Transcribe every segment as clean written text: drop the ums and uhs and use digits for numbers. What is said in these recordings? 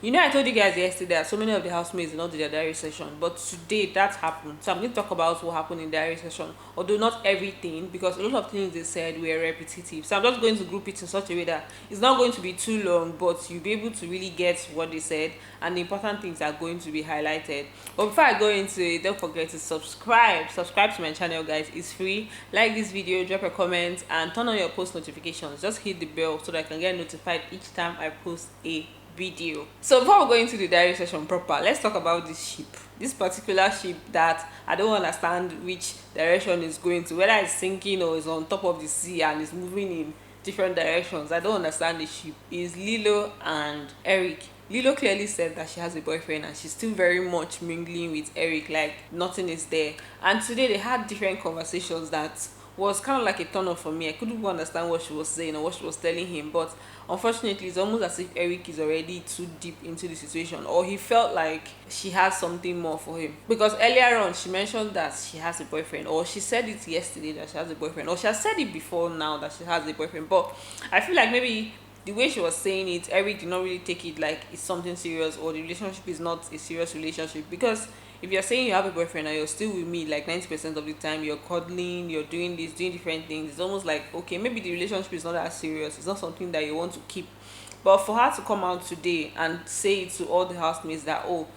You know, I told you guys yesterday that so many of the housemates did not do their diary session, but today that happened. So I'm going to talk about what happened in diary session, although not everything, because a lot of things they said were repetitive. So I'm just going to group it in such a way that it's not going to be too long, but you'll be able to really get what they said, and the important things are going to be highlighted. But before I go into it, don't forget to subscribe. Subscribe to my channel, guys. It's free. Like this video, drop a comment, and turn on your post notifications. Just hit the bell so that I can get notified each time I post a video. So before we go into the diary session proper, let's talk about this ship, this particular ship that I don't understand which direction it's going to, whether it's sinking or is on top of the sea and is moving in different directions. I don't understand the ship. Is Lilo and Eric. Lilo clearly said that she has a boyfriend and she's still very much mingling with Eric, like nothing is there. And today they had different conversations that was kind of like a turn off for me. I couldn't understand what she was saying or what she was telling him, but unfortunately it's almost as if Eric is already too deep into the situation, or he felt like she has something more for him, because earlier on she mentioned that she has a boyfriend, or she said it yesterday that she has a boyfriend, or she has said it before now that she has a boyfriend. But I feel like maybe the way she was saying it, Eric did not really take it like it's something serious, or the relationship is not a serious relationship. Because if you're saying you have a boyfriend and you're still with me like 90% of the time, you're cuddling, you're doing this, doing different things, it's almost like, okay, maybe the relationship is not that serious, it's not something that you want to keep. But for her to come out today and say it to all the housemates that, oh,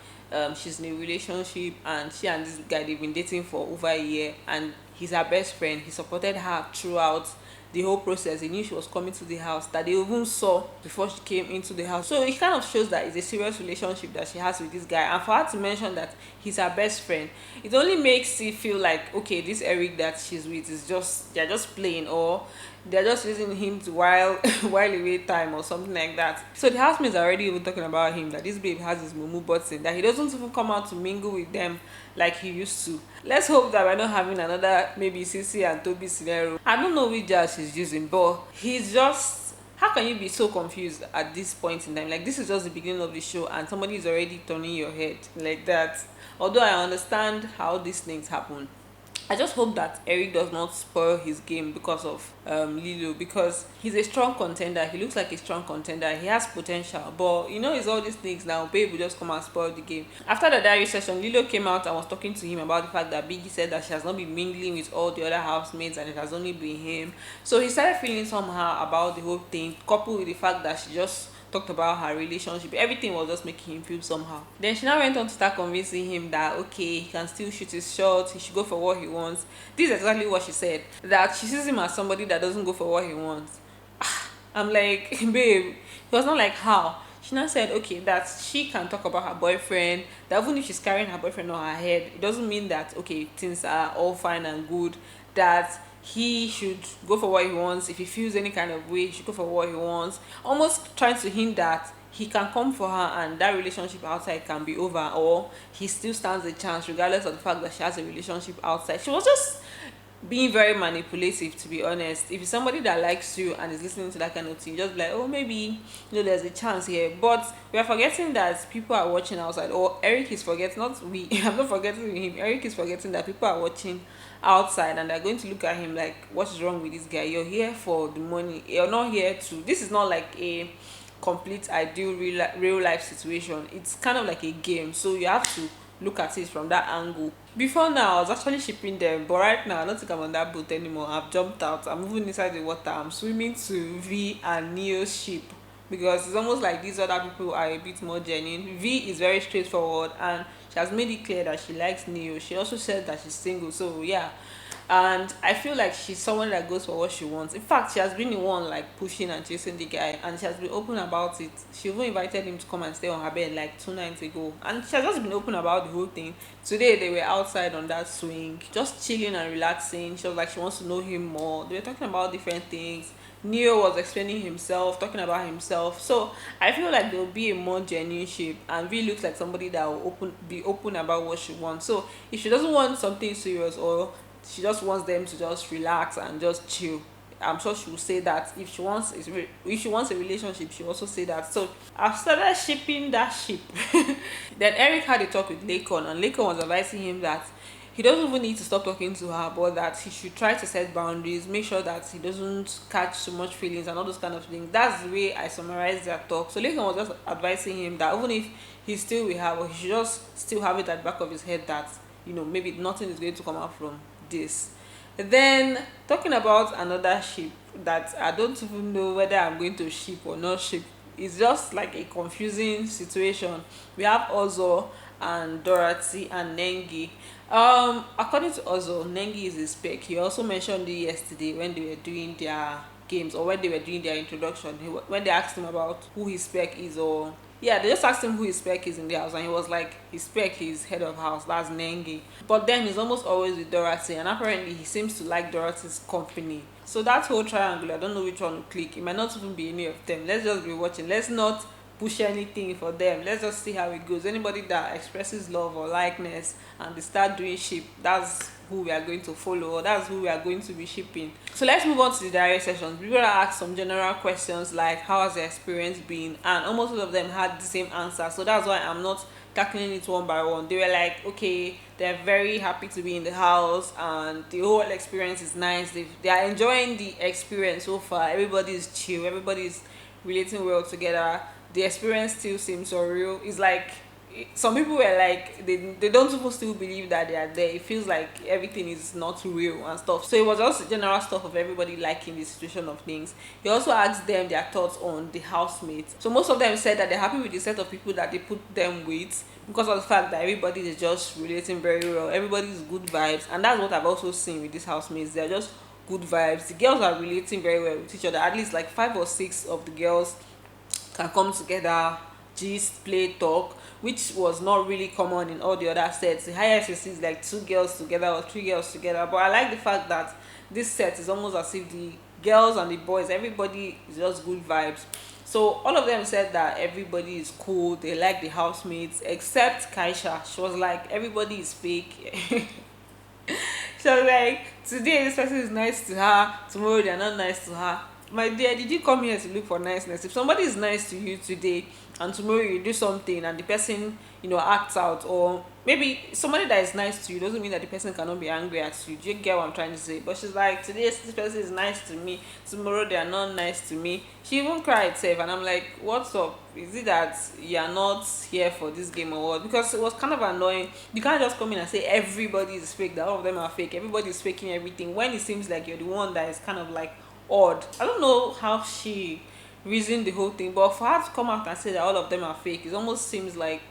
she's in a relationship and she and this guy, they've been dating for over a year, and he's her best friend, he supported her throughout the whole process, he knew she was coming to the house, that they even saw before she came into the house. So it kind of shows that it's a serious relationship that she has with this guy. And for her to mention that he's her best friend, it only makes it feel like, okay, this Eric that she's with is just, they're just playing, or they're just using him to while away time or something like that. So the housemates are already even talking about him, that this babe has his mumu button, that he doesn't even come out to mingle with them like he used to. Let's hope that we're not having another maybe Sissy and Toby scenario. I don't know which jazz he's using, but he's just, how can you be so confused at this point in time? Like, this is just the beginning of the show and somebody is already turning your head like that. Although I understand how these things happen, I just hope that Eric does not spoil his game because of Lilo, because he's a strong contender. He looks like a strong contender. He has potential, but you know, it's all these things now. Babe will just come and spoil the game. After the diary session, Lilo came out and was talking to him about the fact that Biggie said that she has not been mingling with all the other housemates and it has only been him. So he started feeling somehow about the whole thing, coupled with the fact that she just talked about her relationship. Everything was just making him feel somehow. Then she now went on to start convincing him that, okay, he can still shoot his shot, he should go for what he wants. This is exactly what she said, that she sees him as somebody that doesn't go for what he wants. I'm like, babe, he was not like, how? She now said, okay, that she can talk about her boyfriend, that even if she's carrying her boyfriend on her head, it doesn't mean that, okay, things are all fine and good, that he should go for what he wants. If he feels any kind of way, he should go for what he wants, almost trying to hint that he can come for her and that relationship outside can be over, or he still stands a chance regardless of the fact that she has a relationship outside. She was just being very manipulative, to be honest. If it's somebody that likes you and is listening to that kind of thing, just be like, oh, maybe, you know, there's a chance here. But we are forgetting that people are watching outside, or Eric is forgetting, not we, I'm not forgetting him, Eric is forgetting that people are watching outside and they're going to look at him like, what is wrong with this guy? You're here for the money, you're not here to, this is not like a complete ideal real life situation. It's kind of like a game, so you have to look at it from that angle. Before now I was actually shipping them, but right now I don't think I'm on that boat anymore. I've jumped out, I'm moving inside the water, I'm swimming to V and Neo's ship, because it's almost like these other people are a bit more genuine. V is very straightforward and she has made it clear that she likes Neo. She also said that she's single, so yeah. And I feel like she's someone that goes for what she wants. In fact, she has been the one like pushing and chasing the guy, and she has been open about it. She even invited him to come and stay on her bed like 2 nights ago, and she has just been open about the whole thing. Today they were outside on that swing, just chilling and relaxing. She was like, she wants to know him more. They were talking about different things. Neo was explaining himself, talking about himself. So I feel like there will be a more genuine shape, and V looks like somebody that will be open about what she wants. So if she doesn't want something serious, or she just wants them to just relax and just chill, I'm sure she will say that. If she wants if she wants a relationship, she will also say that. So I've started shipping that ship. Then Eric had a talk with Lakon, and Lakon was advising him that he doesn't even need to stop talking to her, but that he should try to set boundaries, make sure that he doesn't catch too much feelings and all those kind of things. That's the way I summarize their talk. So Lincoln was just advising him that even if he's still with her, but he should just still have it at the back of his head that, maybe nothing is going to come out from this. Then talking about another ship that I don't even know whether I'm going to ship or not ship. It's just like a confusing situation. We have Ozo and Dorothy and Nengi. According to Ozo, Nengi is a spec. He also mentioned it yesterday when they were doing their games, or when they were doing their introduction. When they asked him about who his spec is, or yeah, they just asked him who his spec is in the house, and he was like, his spec is head of house, that's Nengi. But then he's almost always with Dorothy, and apparently he seems to like Dorothy's company. So that whole triangle, I don't know which one to click. It might not even be any of them. Let's just be watching. Let's not push anything for them. Let's just see how it goes. Anybody that expresses love or likeness and they start doing ship, that's who we are going to follow, or that's who we are going to be shipping. So let's move on to the direct sessions. People ask some general questions like how has the experience been, and almost all of them had the same answer. So that's why I'm not tackling it one by one. They were like, okay, they're very happy to be in the house and the whole experience is nice. They are enjoying the experience so far. Everybody is chill, everybody is relating well together. The experience still seems surreal. It's like some people were like they don't even still believe that they are there. It feels like everything is not real and stuff. So it was also general stuff of everybody liking the situation of things. He also asked them their thoughts on the housemates. So most of them said that they're happy with the set of people that they put them with, because of the fact that everybody is just relating very well. Everybody is good vibes, and that's what I've also seen with these housemates. They're just good vibes. The girls are relating very well with each other. At least like 5 or 6 of the girls can come together, gist, play, talk, which was not really common in all the other sets. The highest you see is like 2 girls together or 3 girls together. But I like the fact that this set is almost as if the girls and the boys, everybody is just good vibes. So all of them said that everybody is cool. They like the housemates, except Kaisha. She was like, everybody is fake. She was like, today this person is nice to her, tomorrow they are not nice to her. My dear, did you come here to look for niceness? If somebody is nice to you today and tomorrow you do something and the person, acts out, or maybe somebody that is nice to you doesn't mean that the person cannot be angry at you. Do you get what I'm trying to say? But she's like, today this person is nice to me, tomorrow they are not nice to me. She even cried herself, and I'm like, what's up? Is it that you are not here for this game or what? Because it was kind of annoying. You can't just come in and say everybody is fake, that all of them are fake, everybody is faking everything, when it seems like you're the one that is kind of like odd. I don't know how she reasoned the whole thing, but for her to come out and say that all of them are fake, it almost seems like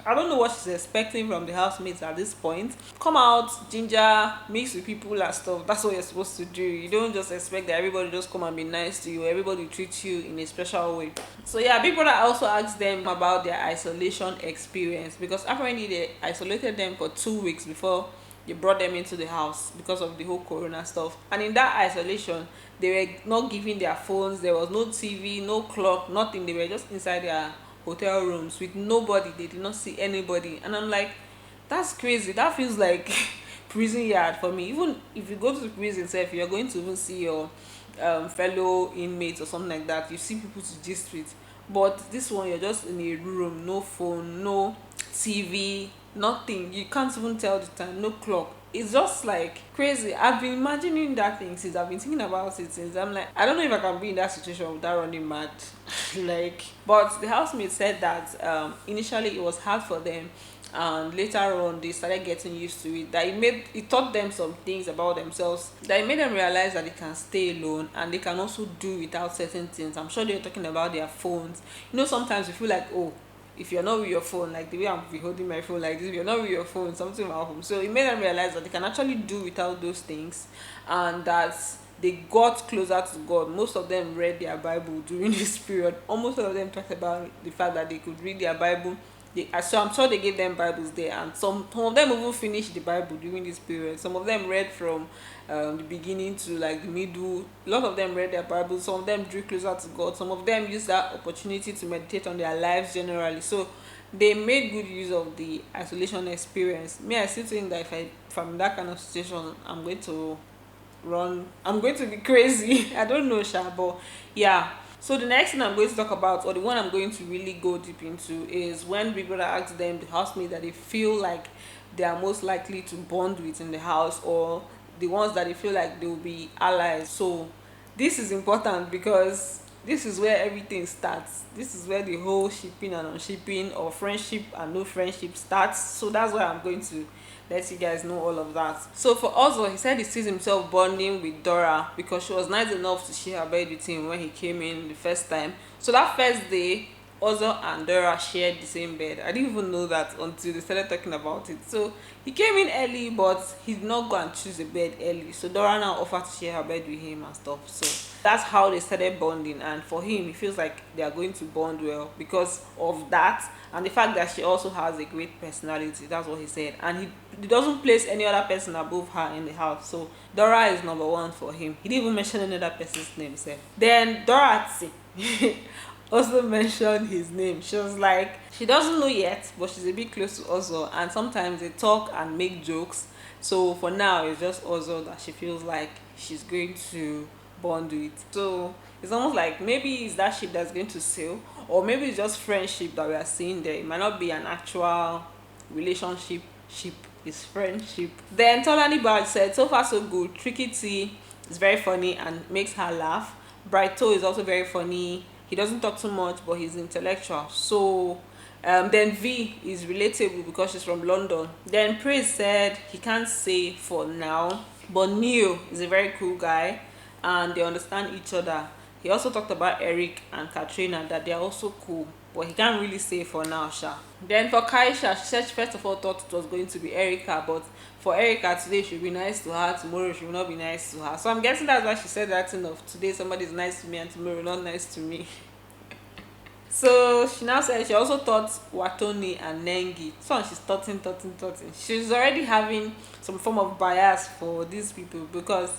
I don't know what she's expecting from the housemates at this point. Come out, ginger, mix with people and stuff. That's what you're supposed to do. You don't just expect that everybody just come and be nice to you. Everybody treats you in a special way. So yeah, Big Brother also asked them about their isolation experience, because apparently they isolated them for 2 weeks before they brought them into the house because of the whole corona stuff. And in that isolation, they were not giving their phones. There was no TV, no clock, nothing. They were just inside their hotel rooms with nobody. They did not see anybody, and I'm like, that's crazy. That feels like prison yard for me. Even if you go to the prison itself, you're going to even see your fellow inmates or something like that. You see people to gist with, but this one, you're just in a room, no phone, no TV, nothing. You can't even tell the time, no clock. It's just like crazy. I've been imagining that thing since. I've been thinking about it since. I'm like, I don't know if I can be in that situation without running mad. Like, but the housemate said that initially it was hard for them, and later on they started getting used to it. That it taught them some things about themselves, that it made them realize that they can stay alone and they can also do without certain things. I'm sure they're talking about their phones. Sometimes you feel like, oh, if you're not with your phone, like the way I'm holding my phone like this, if you're not with your phone, something will happen. So it made them realize that they can actually do without those things, and that they got closer to God. Most of them read their Bible during this period. Almost all of them talked about the fact that they could read their Bible. So I'm sure they gave them Bibles there, and some of them even finished the Bible during this period. Some of them read from the beginning to like the middle. A lot of them read their Bibles. Some of them drew closer to God. Some of them used that opportunity to meditate on their lives generally. So they made good use of the isolation experience. Me, I still think that if I'm in that kind of situation, I'm going to be crazy. I don't know, Sha, but yeah. So the next thing I'm going to talk about, or the one I'm going to really go deep into, is when Big Brother asks them, the housemates that they feel like they are most likely to bond with in the house, or the ones that they feel like they will be allies. So this is important because this is where everything starts. This is where the whole shipping and unshipping, or friendship and no friendship, starts. So that's why I'm going to let you guys know all of that. So for Ozzo, he said he sees himself bonding with Dora because she was nice enough to share her bed with him when he came in the first time. So that first day, Ozzo and Dora shared the same bed. I didn't even know that until they started talking about it. So he came in early, but he did not go and choose a bed early. So Dora now offered to share her bed with him and stuff. So that's how they started bonding, and for him, he feels like they are going to bond well because of that, and the fact that she also has a great personality. That's what he said, and he doesn't place any other person above her in the house. So Dora is number one for him. He didn't even mention any other person's name. So then Dorothy also mentioned his name. She was like, she doesn't know yet, but she's a bit close to Ozzo, and sometimes they talk and make jokes. So for now, it's just Ozzo that she feels like she's going to bond with. So it's almost like maybe it's that ship that's going to sail, or maybe it's just friendship that we are seeing there. It might not be an actual relationship. Ship is friendship. Then Tolani Bad said, so far so good. Tricky T is very funny and makes her laugh. Brighto is also very funny. He doesn't talk too much, but he's intellectual. So then V is relatable because she's from London. Then Praise said he can't say for now, but Neo is a very cool guy and they understand each other. He also talked about Eric and Katrina, that they are also cool, but he can't really say for now, Sha. Then for Kaisha, she said she first of all thought it was going to be Erica, but for Erica today she'll be nice to her, tomorrow she will not be nice to her. So I'm guessing that's why she said that thing of today somebody's nice to me and tomorrow not nice to me. So she now said she also thought Watoni and Nengi. So she's thoughting. She's already having some form of bias for these people because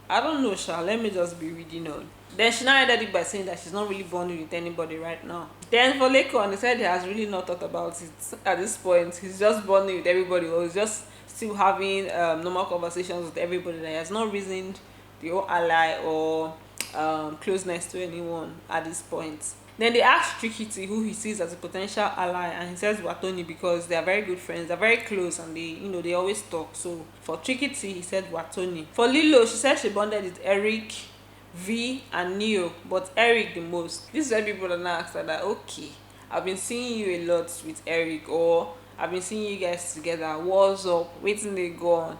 I don't know, Sha. Let me just be reading on. Then she now ended it by saying that she's not really bonding with anybody right now. Then for Lekon, he said he has really not thought about it at this point. He's just bonding with everybody, or he's just still having normal conversations with everybody. That he has not reasoned the whole ally or closeness to anyone at this point. Then they asked Trikiti who he sees as a potential ally, and he says Watoni because they are very good friends, they're very close, and they always talk. So for Trikiti, he said Watoni. For Lilo, she said she bonded with Eric, V, and Neo, but Eric the most. This is why people are now asking that, okay, I've been seeing you a lot with Eric, or I've been seeing you guys together. What's up? Waiting they go on.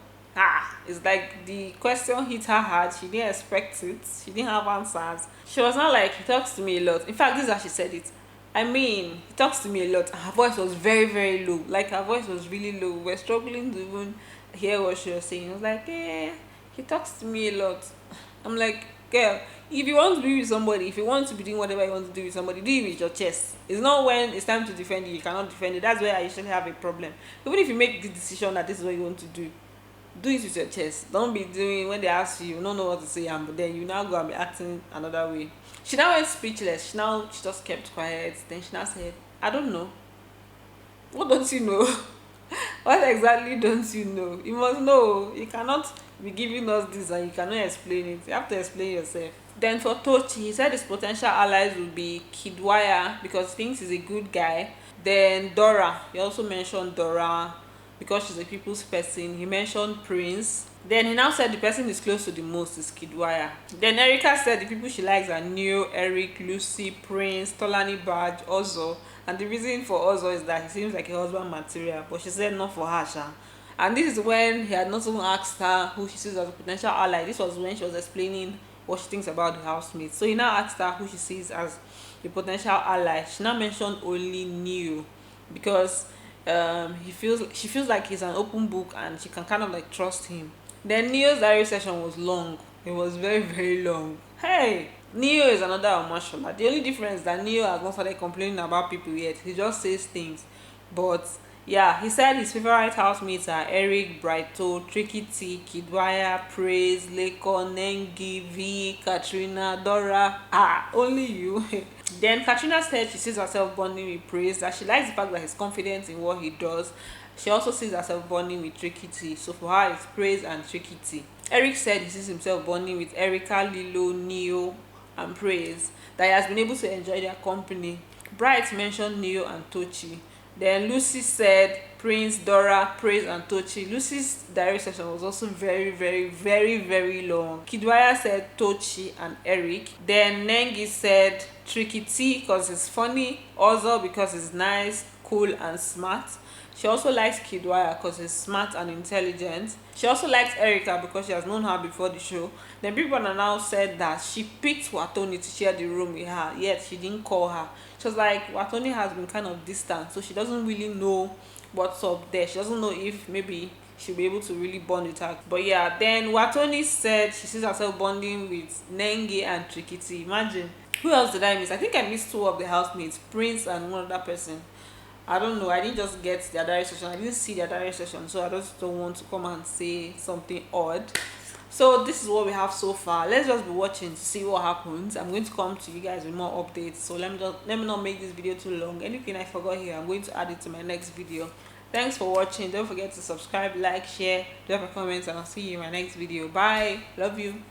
It's like the question hit her hard. She didn't expect it. She didn't have answers. She was not like, he talks to me a lot. In fact, this is how she said it. I mean, he talks to me a lot. Her voice was very, very low. Like, her voice was really low. We're struggling to even hear what she was saying. I was like, he talks to me a lot. I'm like, girl, if you want to be with somebody, if you want to be doing whatever you want to do with somebody, do it with your chest. It's not when it's time to defend you cannot defend it. That's where I usually have a problem. Even if you make the decision that this is what you want to do it with your chest. Don't be doing when they ask you don't know what to say, but then you now go and be acting another way. She now went speechless. She just kept quiet. Then she now said, I don't know. What don't you know? What exactly don't you know? You must know. You cannot be giving us this and you cannot explain it. You have to explain yourself. Then for Tochi, he said his potential allies would be Kidwaya because he thinks he's a good guy. Then Dora. He also mentioned Dora because she's a people's person. He mentioned Prince. Then he now said the person he's close to the most is Kidwaya. Then Erica said the people she likes are Neo, Eric, Lucy, Prince, Tolani Badge, Ozzo. And the reason for Ozzo is that he seems like a husband material, but she said not for her, Sha. And this is when he had not even asked her who she sees as a potential ally. This was when she was explaining what she thinks about the housemates. So he now asked her who she sees as a potential ally. She now mentioned only Neo because she feels like he's an open book and she can kind of like trust him. Then Neo's diary session was long. It was very, very long. Hey, Neo is another Omashola. The only difference is that Neo has not started complaining about people yet. He just says things. But yeah, he said his favorite housemates are Eric, Brighto, Tricky T, Kidwaya, Praise, Lekon, Nengi, V, Katrina, Dora. Only you. Then Katrina said she sees herself bonding with Praise, that she likes the fact that he's confident in what he does. She also sees herself bonding with Tricky T. So for her, it's Praise and Tricky T. Eric said he sees himself bonding with Erica, Lilo, Neo, and praise, that he has been able to enjoy their company. Bright mentioned Neo and Tochi. Then Lucy said Prince, Dora, Praise, and Tochi. Lucy's diary session was also very, very, very, very long. Kidwaya said Tochi and Eric. Then Nengi said Tricky T because it's funny, also because it's nice, cool, and smart. She also likes Kidwaya because he's smart and intelligent. She also likes Erica because she has known her before the show. Then people now said that she picked Watoni to share the room with her, yet she didn't call her. She was like, Watoni has been kind of distant, so she doesn't really know what's up there. She doesn't know if maybe she'll be able to really bond with her. But yeah, then Watoni said she sees herself bonding with Nengi and Trikiti. Imagine. Who else did I miss? I think I missed two of the housemates, Prince and one other person. I don't know. I didn't just get their diary session. I didn't see their diary session, so I just don't want to come and say something odd. So this is what we have so far. Let's just be watching to see what happens. I'm going to come to you guys with more updates. So let me not make this video too long. Anything I forgot here, I'm going to add it to my next video. Thanks for watching. Don't forget to subscribe, like, share, drop a comment, and I'll see you in my next video. Bye. Love you.